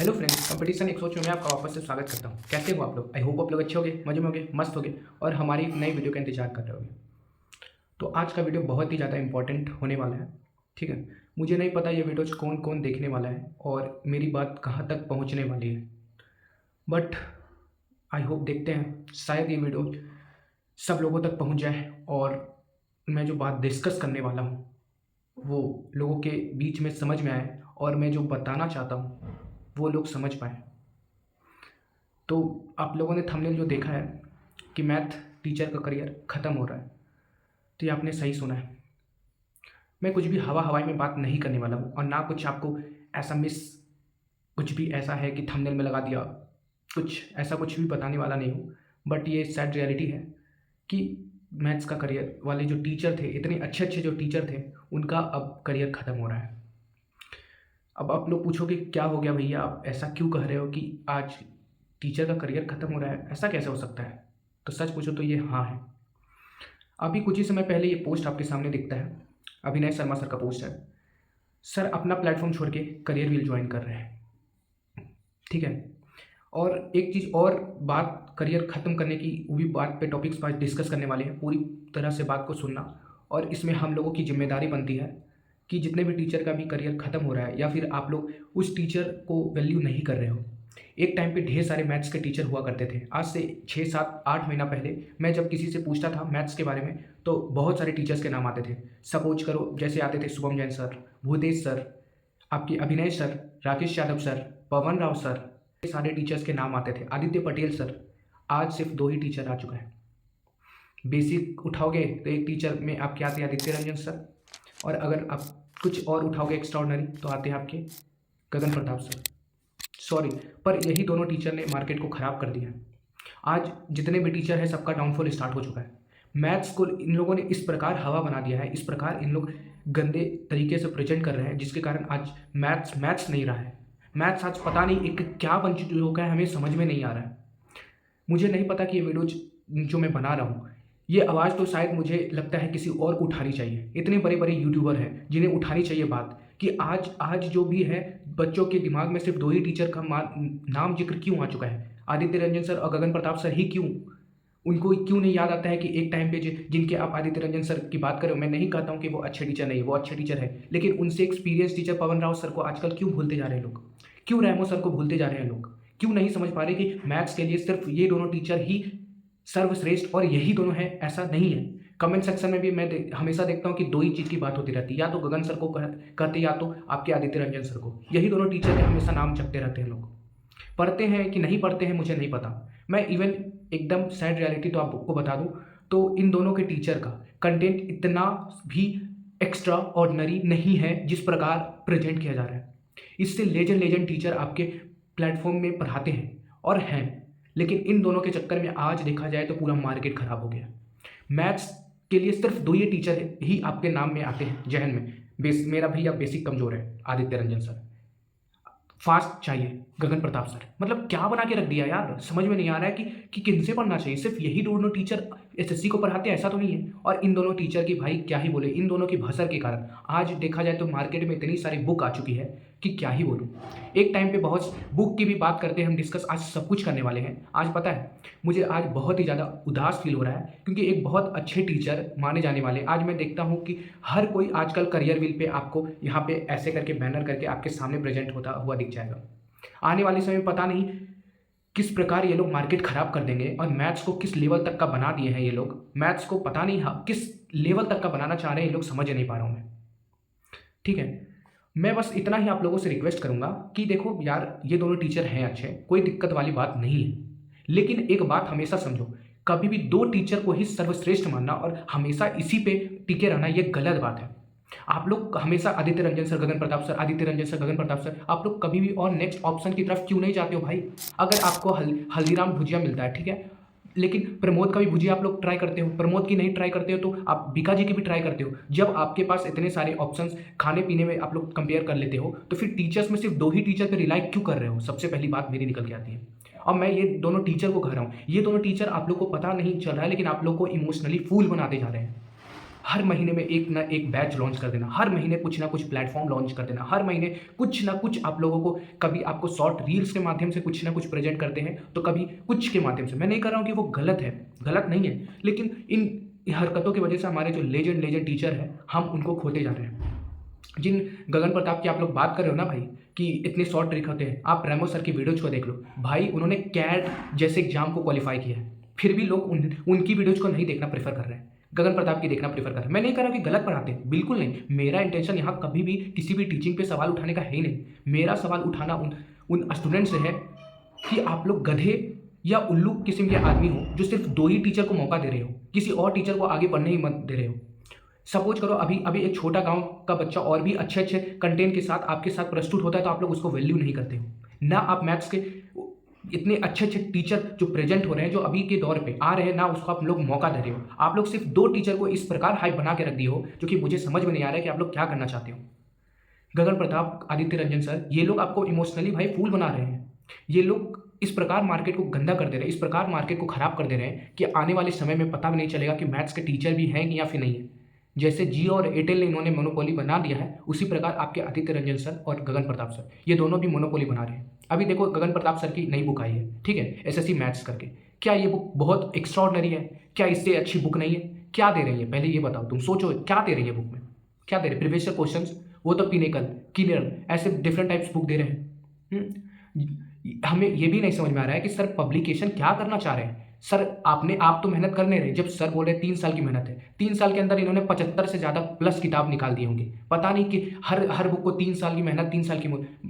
Hello friends, competition 100 में आपका वापस से स्वागत करता हूँ। कैसे हो आप लोग? आई होप आप लोग अच्छे होंगे, मजे में होंगे, मस्त होंगे और हमारी नई वीडियो का इंतजार कर रहे होंगे। तो आज का वीडियो बहुत ही ज़्यादा इंपॉर्टेंट होने वाला है। ठीक है, मुझे नहीं पता ये वीडियोज कौन कौन देखने वाला है और मेरी बात कहाँ तक पहुँचने वाली है, बट आई होप देखते हैं, शायद ये वीडियो सब लोगों तक पहुँच जाए और मैं जो बात डिस्कस करने वाला हूँ वो लोगों के बीच में समझ में आए और मैं जो बताना चाहता हूँ वो लोग समझ पाएँ। तो आप लोगों ने थंबनेल जो देखा है कि मैथ टीचर का करियर ख़त्म हो रहा है, तो ये आपने सही सुना है। मैं कुछ भी हवा हवाई में बात नहीं करने वाला हूँ और ना कुछ आपको ऐसा कुछ भी ऐसा है कि थंबनेल में लगा दिया, कुछ भी बताने वाला नहीं हूँ। बट ये सैड रियलिटी है कि मैथ्स का करियर वाले जो टीचर थे, इतने अच्छे अच्छे जो टीचर थे, उनका अब करियर ख़त्म हो रहा है। अब आप लोग पूछोगे क्या हो गया भैया, आप ऐसा क्यों कह रहे हो कि आज टीचर का करियर ख़त्म हो रहा है, ऐसा कैसे हो सकता है? तो सच पूछो तो ये हाँ है। अभी कुछ ही समय पहले ये पोस्ट आपके सामने दिखता है, अभिनय शर्मा सर का पोस्ट है। सर अपना प्लेटफॉर्म छोड़ के करियर व्हील ज्वाइन कर रहे हैं। ठीक है, और एक चीज़ और बात करियर ख़त्म करने की, वो भी बात पे टॉपिक्स पर डिस्कस करने वाले हैं। पूरी तरह से बात को सुनना और इसमें हम लोगों की जिम्मेदारी बनती है कि जितने भी टीचर का भी करियर ख़त्म हो रहा है या फिर आप लोग उस टीचर को वैल्यू नहीं कर रहे हो। एक टाइम पे ढेर सारे मैथ्स के टीचर हुआ करते थे। आज से 6 7 8 महीना पहले मैं जब किसी से पूछता था मैथ्स के बारे में तो बहुत सारे टीचर्स के नाम आते थे। सपोज करो जैसे आते थे शुभम जैन सर, भूतेश सर, आपके अभिनय सर, राकेश यादव सर, पवन राव सर, ये सारे टीचर्स के नाम आते थे, आदित्य पटेल सर। आज सिर्फ 2 ही टीचर आ चुका है। बेसिक उठाओगे तो एक टीचर में आपके आते हैं आदित्य रंजन सर, और अगर आप कुछ और उठाओगे एक्स्ट्राऑर्डिनरी तो आते हैं आपके गगन प्रताप सर। सॉरी, पर यही दोनों टीचर ने मार्केट को ख़राब कर दिया है। आज जितने भी टीचर हैं सबका डाउनफॉल स्टार्ट हो चुका है। मैथ्स को इन लोगों ने इस प्रकार हवा बना दिया है, इस प्रकार इन लोग गंदे तरीके से प्रेजेंट कर रहे हैं जिसके कारण आज मैथ्स नहीं रहा है। मैथ्स आज पता नहीं एक क्या बन चुका है, हमें समझ में नहीं आ रहा है। मुझे नहीं पता कि ये वीडियो जो मैं बना रहा हूँ, ये आवाज़ तो शायद मुझे लगता है किसी और को उठानी चाहिए। इतने बड़े बड़े यूट्यूबर हैं जिन्हें उठानी चाहिए बात कि आज जो भी है बच्चों के दिमाग में सिर्फ 2 ही टीचर का नाम जिक्र क्यों आ चुका है, आदित्य रंजन सर और गगन प्रताप सर ही क्यों? उनको क्यों नहीं याद आता है कि एक टाइम पे जिनके आप आदित्य रंजन सर की बात करो, मैं नहीं कहता हूँ कि वो अच्छे टीचर नहीं, वो अच्छे टीचर है, लेकिन उनसे एक्सपीरियंस टीचर पवन राव सर को आजकल क्यों भूलते जा रहे हैं लोग? क्यों रेमो सर को भूलते जा रहे हैं लोग? क्यों नहीं समझ पा रहे कि मैथ्स के लिए सिर्फ ये दोनों टीचर ही सर्वश्रेष्ठ और यही दोनों है? ऐसा नहीं है। कमेंट सेक्शन में भी मैं हमेशा देखता हूँ कि 2 ही चीज़ की बात होती रहती है, या तो गगन सर को कहते या तो आपके आदित्य रंजन सर को। यही दोनों टीचर के हमेशा नाम जपते रहते हैं लोग। पढ़ते हैं कि नहीं पढ़ते हैं मुझे नहीं पता। मैं इवन एकदम सैड रियलिटी तो आपको बता दूं तो इन दोनों के टीचर का कंटेंट इतना भी एक्स्ट्रा ऑर्डिनरी नहीं है जिस प्रकार प्रेजेंट किया जा रहा है। इससे लेजेंड टीचर आपके प्लेटफॉर्म में पढ़ाते हैं और हैं, लेकिन इन दोनों के चक्कर में आज देखा जाए तो पूरा मार्केट खराब हो गया। मैथ्स के लिए सिर्फ 2 ही टीचर ही आपके नाम में आते हैं जहन में। मेरा भैया बेसिक कमज़ोर है, आदित्य रंजन सर। फास्ट चाहिए, गगन प्रताप सर। मतलब क्या बना के रख दिया यार, समझ में नहीं आ रहा है कि किनसे पढ़ना चाहिए। सिर्फ यही दोनों टीचर एसएससी को पढ़ाते हैं ऐसा तो नहीं है। और इन दोनों टीचर की भाई क्या ही बोले, इन दोनों की भसर के कारण आज देखा जाए तो मार्केट में इतनी सारी बुक आ चुकी है कि क्या ही बोलूँ। एक टाइम पे बहुत बुक की भी बात करते हैं हम डिस्कस, आज सब कुछ करने वाले हैं। आज पता है मुझे आज बहुत ही ज़्यादा उदास फील हो रहा है क्योंकि एक बहुत अच्छे टीचर माने जाने वाले आज मैं देखता हूँ कि हर कोई आजकल करियर व्हील पे आपको यहाँ पे ऐसे करके बैनर करके आपके सामने प्रेजेंट होता हुआ दिख जाएगा। आने वाले समय में पता नहीं किस प्रकार ये लोग मार्केट खराब कर देंगे और मैथ्स को किस लेवल तक का बना दिए हैं ये लोग। मैथ्स को पता नहीं किस लेवल तक का बनाना चाह रहे हैं ये लोग, समझ नहीं पा रहा हूँ मैं। ठीक है, मैं बस इतना ही आप लोगों से रिक्वेस्ट करूंगा कि देखो यार, ये दोनों टीचर हैं अच्छे, कोई दिक्कत वाली बात नहीं है, लेकिन एक बात हमेशा समझो, कभी भी 2 टीचर को ही सर्वश्रेष्ठ मानना और हमेशा इसी पे टिके रहना ये गलत बात है। आप लोग हमेशा Aditya Ranjan sir, Gagan Pratap sir, Aditya Ranjan sir, Gagan Pratap sir, आप लोग कभी भी और नेक्स्ट ऑप्शन की तरफ क्यों नहीं जाते हो भाई? अगर आपको हल्दीराम भुजिया मिलता है, ठीक है, लेकिन प्रमोद का भी भुजिया आप लोग ट्राई करते हो, प्रमोद की नहीं ट्राई करते हो तो आप बीका जी की भी ट्राई करते हो। जब आपके पास इतने सारे ऑप्शंस खाने पीने में आप लोग कंपेयर कर लेते हो तो फिर टीचर्स में सिर्फ 2 ही टीचर पर रिलाई क्यों कर रहे हो? सबसे पहली बात मेरी निकल के आती है। और मैं ये दोनों टीचर को कह रहा हूँ, ये दोनों टीचर आप लोग को पता नहीं चल रहा है लेकिन आप लोग को इमोशनली फूल बनाते जा रहे हैं। हर महीने में एक ना एक बैच लॉन्च कर देना, हर महीने कुछ ना कुछ प्लेटफॉर्म लॉन्च कर देना, हर महीने कुछ ना कुछ आप लोगों को, कभी आपको शॉर्ट रील्स के माध्यम से कुछ ना कुछ प्रेजेंट करते हैं, तो कभी कुछ के माध्यम से। मैं नहीं कर रहा हूँ कि वो गलत है, गलत नहीं है, लेकिन इन हरकतों की वजह से हमारे जो लेजेंड टीचर हैं हम उनको खोते जा रहे हैं। जिन गगन प्रताप की आप लोग बात कर रहे हो ना भाई, कि इतने शॉर्ट ट्रिक होते हैं, आप रेमो सर की वीडियोज को देख लो भाई, उन्होंने कैट जैसे एग्जाम को क्वालिफाई किया है, फिर भी लोग उनकी वीडियोज को नहीं देखना प्रेफर कर रहे हैं, गगन प्रताप की देखना प्रेफर कर रहे हैं। मैं नहीं कह रहा कि गलत पढ़ाते हैं, बिल्कुल नहीं, मेरा इंटेंशन यहाँ कभी भी किसी भी टीचिंग पे सवाल उठाने का है ही नहीं। मेरा सवाल उठाना उन स्टूडेंट से है कि आप लोग गधे या उल्लू किस्म के आदमी हो जो सिर्फ 2 ही टीचर को मौका दे रहे हो, किसी और टीचर को आगे बढ़ने ही मत दे रहे हो। सपोज करो अभी एक छोटा गांव का बच्चा और भी अच्छे अच्छे कंटेंट के साथ आपके साथ प्रस्तुत होता है, तो आप लोग उसको वैल्यू नहीं करते हो ना। आप मैथ्स के इतने अच्छे अच्छे टीचर जो प्रेजेंट हो रहे हैं, जो अभी के दौर पे आ रहे हैं ना, उसको आप लोग मौका दे रहे हो। आप लोग सिर्फ 2 टीचर को इस प्रकार हाइप बना के रख दिए हो, जो कि मुझे समझ में नहीं आ रहा है कि आप लोग क्या करना चाहते हो। गगन प्रताप, आदित्य रंजन सर, ये लोग आपको इमोशनली भाई फूल बना रहे हैं। ये लोग इस प्रकार मार्केट को गंदा कर दे रहे हैं, इस प्रकार मार्केट को खराब कर दे रहे हैं कि आने वाले समय में पता भी नहीं चलेगा कि मैथ्स के टीचर भी हैं या फिर नहीं है। जैसे जियो और एयरटेल ने इन्होंने मोनोपोली बना दिया है, उसी प्रकार आपके आदित्य रंजन सर और गगन प्रताप सर, ये दोनों भी मोनोपोली बना रहे हैं। अभी देखो गगन प्रताप सर की नई बुक आई है, ठीक है, एसएससी मैथ्स करके। क्या ये बुक बहुत एक्स्ट्राऑर्डिनरी है? क्या इससे अच्छी बुक नहीं है? क्या दे रही है पहले ये बताओ, तुम सोचो क्या दे रही है बुक में, क्या दे रहे? प्रीवियस ईयर क्वेश्चंस, वो तो पिनेकल, किलर, ऐसे डिफरेंट टाइप्स बुक दे रहे हैं। हमें ये भी नहीं समझ में आ रहा है कि सर पब्लिकेशन क्या करना चाह रहे हैं। सर आप तो मेहनत कर नहीं रहे। जब सर बोले 3 साल की मेहनत है, 3 साल के अंदर इन्होंने 75 से ज़्यादा प्लस किताब निकाल दी होंगी। पता नहीं कि हर बुक को 3 साल की मेहनत, 3 साल की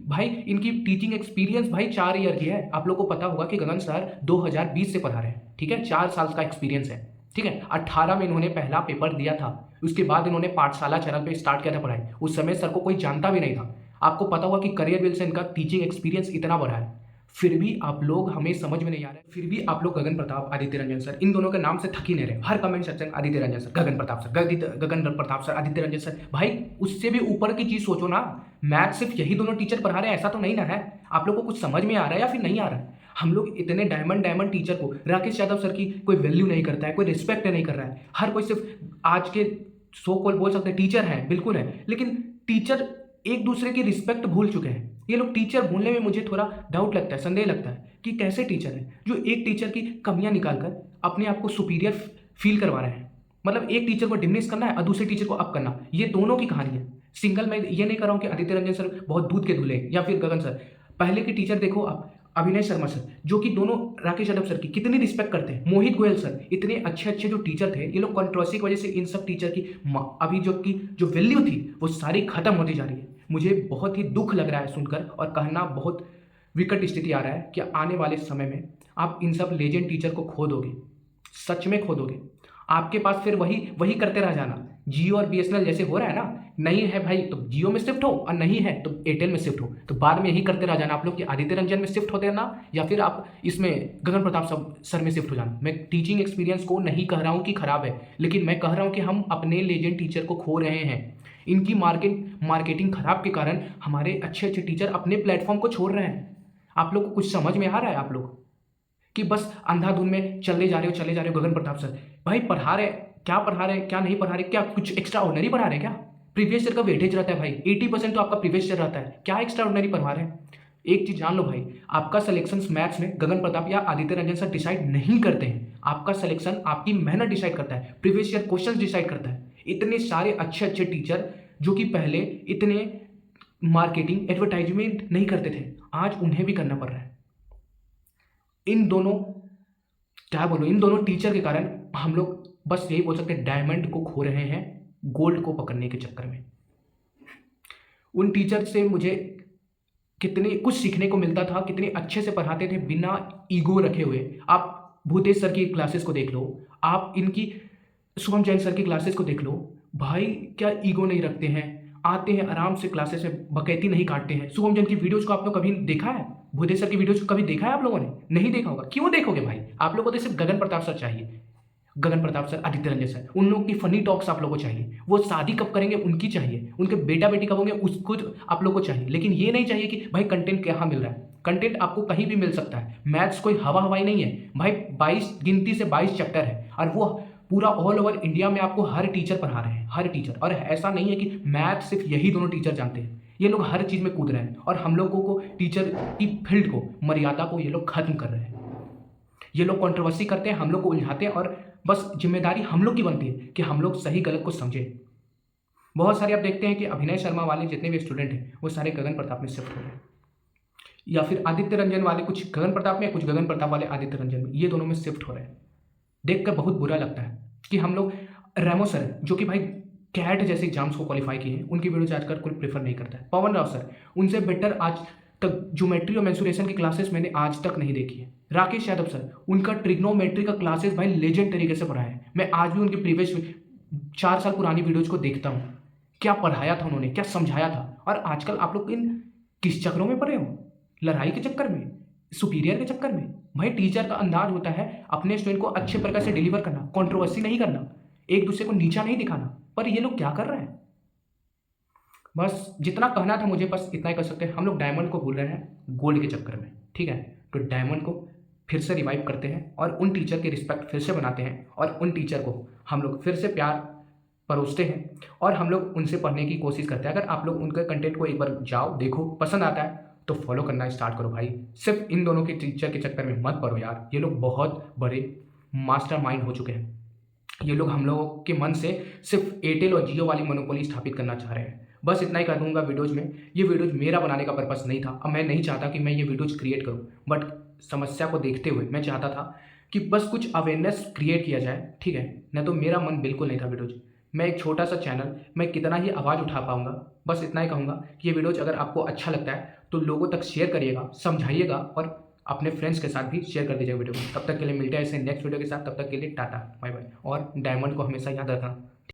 भाई इनकी टीचिंग एक्सपीरियंस भाई 4 ईयर की है। आप लोग को पता होगा कि गगन सर 2020 से पढ़ा रहे हैं, ठीक है, 4 साल का एक्सपीरियंस है, ठीक है। 18 में इन्होंने पहला पेपर दिया था, उसके बाद इन्होंने पाठशाला चैनल पर स्टार्ट किया था पढ़ाई। उस समय सर को कोई जानता भी नहीं था। आपको पता होगा कि करियर बिल से इनका टीचिंग एक्सपीरियंस इतना बढ़ा है, फिर भी आप लोग, हमें समझ में नहीं आ रहा है, फिर भी आप लोग गगन प्रताप, आदित्य रंजन सर, इन दोनों के नाम से थक ही नहीं रहे। हर comment section Aditya Ranjan sir, Gagan Pratap sir, Gagan Pratap sir, Aditya Ranjan sir. भाई उससे भी ऊपर की चीज सोचो ना। मैथ सिर्फ यही दोनों टीचर पढ़ा रहे हैं ऐसा तो नहीं ना है। आप लोग को कुछ समझ में आ रहा है या फिर नहीं आ रहा है? हम लोग इतने डायमंड टीचर को, राकेश यादव सर की कोई वैल्यू नहीं करता है, कोई रिस्पेक्ट नहीं कर रहा है। हर कोई सिर्फ आज के सो कॉल बोल सकते हैं टीचर हैं, बिल्कुल है, लेकिन टीचर एक दूसरे की रिस्पेक्ट भूल चुके हैं। ये लोग टीचर भूलने में मुझे थोड़ा डाउट लगता है, संदेह लगता है कि कैसे टीचर हैं जो एक टीचर की कमियां निकालकर अपने आप को सुपीरियर फील करवा रहे हैं। मतलब एक टीचर को डिमिनिश करना है और दूसरे टीचर को अप करना, ये दोनों की कहानी है। सिंगल मैं ये नहीं कर रहा हूँ कि आदित्य रंजन सर बहुत दूध के धुले या फिर गगन सर। पहले के टीचर देखो आप, अभिनय शर्मा सर, जो कि दोनों राकेश यादव सर की कितनी रिस्पेक्ट करते हैं, मोहित गोयल सर, इतने अच्छे अच्छे जो टीचर थे। ये लोग कंट्रोवर्सी की वजह से इन सब टीचर की अभी जो वैल्यू थी वो सारी खत्म होती जा रही है। मुझे बहुत ही दुख लग रहा है सुनकर, और कहना बहुत विकट स्थिति आ रहा है कि आने वाले समय में आप इन सब लेजेंड टीचर को खो दोगे, सच में खो दोगे। आपके पास फिर वही करते रह जाना। जियो और बीएसएनएल जैसे हो रहा है ना, नहीं है भाई तो जियो में शिफ्ट हो, और नहीं है तो एयरटेल में शिफ्ट हो। तो बाद में यही करते रह जाना आप लोग कि आदित्य रंजन में शिफ्ट होते रहना, या फिर आप इसमें गगन प्रताप सर में शिफ्ट हो जाना। मैं टीचिंग एक्सपीरियंस को नहीं कह रहा हूँ कि खराब है, लेकिन मैं कह रहा हूँ कि हम अपने लेजेंड टीचर को खो रहे हैं। इनकी मार्केटिंग खराब के कारण हमारे अच्छे अच्छे टीचर अपने प्लेटफॉर्म को छोड़ रहे हैं। आप लोग को कुछ समझ में आ रहा है? आप लोग कि बस अंधाधुन में चले जा रहे हो। गगन प्रताप सर भाई पढ़ा रहे, क्या पढ़ा रहे, क्या नहीं पढ़ा रहे, क्या कुछ एक्स्ट्रा ऑर्डिनरी पढ़ा रहे क्या? प्रीवियस ईयर का वेटेज रहता है भाई, 80% तो आपका प्रीवियस ईयर रहता है, क्या एक्स्ट्रा ऑर्डिनरी पढ़वा रहे हैं? एक चीज जान लो भाई, आपका सिलेक्शन मैथ्स में गगन प्रताप या आदित्य रंजन सर डिसाइड नहीं करते हैं। आपका सिलेक्शन आपकी मेहनत डिसाइड करता है, प्रीवियस ईयर क्वेश्चन डिसाइड करता है। इतने सारे अच्छे अच्छे टीचर जो कि पहले इतने मार्केटिंग एडवर्टाइजमेंट नहीं करते थे, आज उन्हें भी करना पड़ रहा है। इन दोनों टीचर के कारण हम लोग बस यही बोल सकते हैं, डायमंड को खो रहे हैं गोल्ड को पकड़ने के चक्कर में। उन टीचर से मुझे कितने कुछ सीखने को मिलता था, कितने अच्छे से पढ़ाते थे बिना ईगो रखे हुए। आप भूतेश सर की क्लासेस को देख लो, आप इनकी शुभम जैन सर की क्लासेस को देख लो, भाई क्या ईगो नहीं रखते हैं, आते हैं आराम से क्लासेस में, बकैती नहीं काटते हैं। शुभम जैन की वीडियोज को आप लोग कभी देखा है? भूतेश सर की वीडियोज को कभी देखा है आप लोगों ने? नहीं देखा होगा। क्यों देखोगे भाई? आप लोगों को तो सिर्फ गगन प्रताप सर चाहिए, गगन प्रताप सर, आदित्य रंजन सर, उन लोगों की फनी टॉक्स आप लोगों को चाहिए। वो शादी कब करेंगे उनकी चाहिए, उनके बेटा बेटी कब होंगे उसको आप लोगों को चाहिए। लेकिन ये नहीं चाहिए कि भाई कंटेंट कहाँ मिल रहा है। कंटेंट आपको कहीं भी मिल सकता है। मैथ्स कोई हवाई नहीं है भाई, 22 गिनती से 22 चैप्टर है, और वो पूरा ऑल ओवर इंडिया में आपको हर टीचर पढ़ा रहे हैं, हर टीचर। और ऐसा नहीं है कि मैथ सिर्फ यही दोनों टीचर जानते हैं, ये लोग हर चीज़ में कूद रहे हैं और हम लोगों को टीचर की फील्ड को, मर्यादा को ये लोग खत्म कर रहे हैं। ये लोग कंट्रोवर्सी करते हैं, हम लोग को उलझाते हैं और बस जिम्मेदारी हम लोग की बनती है कि हम लोग सही गलत को समझें। बहुत सारे आप देखते हैं कि अभिनय शर्मा वाले जितने भी स्टूडेंट हैं वो सारे गगन प्रताप में शिफ्ट हो रहे हैं, या फिर आदित्य रंजन वाले कुछ गगन प्रताप में, कुछ गगन प्रताप वाले आदित्य रंजन में, ये दोनों में शिफ्ट हो रहे हैं। देखकर बहुत बुरा लगता है कि हम लोग रेमो सर जो कि भाई कैट जैसे एग्जाम्स को क्वालिफाई किए हैं, उनकी वीडियोज आजकल कोई प्रेफर नहीं करता है। पवन राव सर, उनसे बेटर आज तक ज्योमेट्री और मेंसुरेशन की क्लासेस मैंने आज तक नहीं देखी है। राकेश यादव सर, उनका ट्रिग्नोमेट्री का क्लासेस भाई लेजेंड तरीके से पढ़ाया है। मैं आज भी उनकी प्रीवियस 4 साल पुरानी वीडियोज को देखता हूँ, क्या पढ़ाया था उन्होंने, क्या समझाया था। और आजकल आप लोग इन किस चक्करों में पड़े हो, लड़ाई के चक्कर में, सुपीरियर के चक्कर में। भाई टीचर का अंदाज होता है अपने स्टूडेंट को अच्छे प्रकार से डिलीवर करना, कंट्रोवर्सी नहीं करना, एक दूसरे को नीचा नहीं दिखाना। पर ये लोग क्या कर रहे हैं, बस जितना कहना था मुझे बस इतना ही कर सकते हैं। हम लोग डायमंड को भूल रहे हैं गोल्ड के चक्कर में, ठीक है। तो डायमंड को फिर से रिवाइव करते हैं और उन टीचर की रिस्पेक्ट फिर से बनाते हैं और उन टीचर को हम लोग फिर से प्यार परोसते हैं और हम लोग उनसे पढ़ने की कोशिश करते हैं। अगर आप लोग उनके कंटेंट को एक बार जाओ देखो, पसंद आता है तो फॉलो करना स्टार्ट करो भाई। सिर्फ इन दोनों के टीचर के चक्कर में मत पड़ो यार, ये लोग बहुत बड़े मास्टरमाइंड हो चुके हैं। ये लोग हम लोगों के मन से सिर्फ एयरटेल और जियो वाली मोनोपोली स्थापित करना चाह रहे हैं। बस इतना ही कर दूंगा वीडियोज़ में। ये वीडियोज़ मेरा बनाने का पर्पस नहीं था, अब मैं नहीं चाहता कि मैं ये वीडियोज़ क्रिएट करूँ, बट समस्या को देखते हुए मैं चाहता था कि बस कुछ अवेयरनेस क्रिएट किया जाए, ठीक है। न तो मेरा मन बिल्कुल नहीं था वीडियोज़, मैं एक छोटा सा चैनल, मैं कितना ही आवाज़ उठा पाऊंगा। बस इतना ही कहूँगा कि ये वीडियोज़ अगर आपको अच्छा लगता है तो लोगों तक शेयर करिएगा, समझाइएगा और अपने फ्रेंड्स के साथ भी शेयर कर दीजिएगा वीडियो को। तब तक के लिए मिलते हैं ऐसे नेक्स्ट वीडियो के साथ, तब तक के लिए टाटा बाय बाय। और डायमंड को हमेशा याद रखना।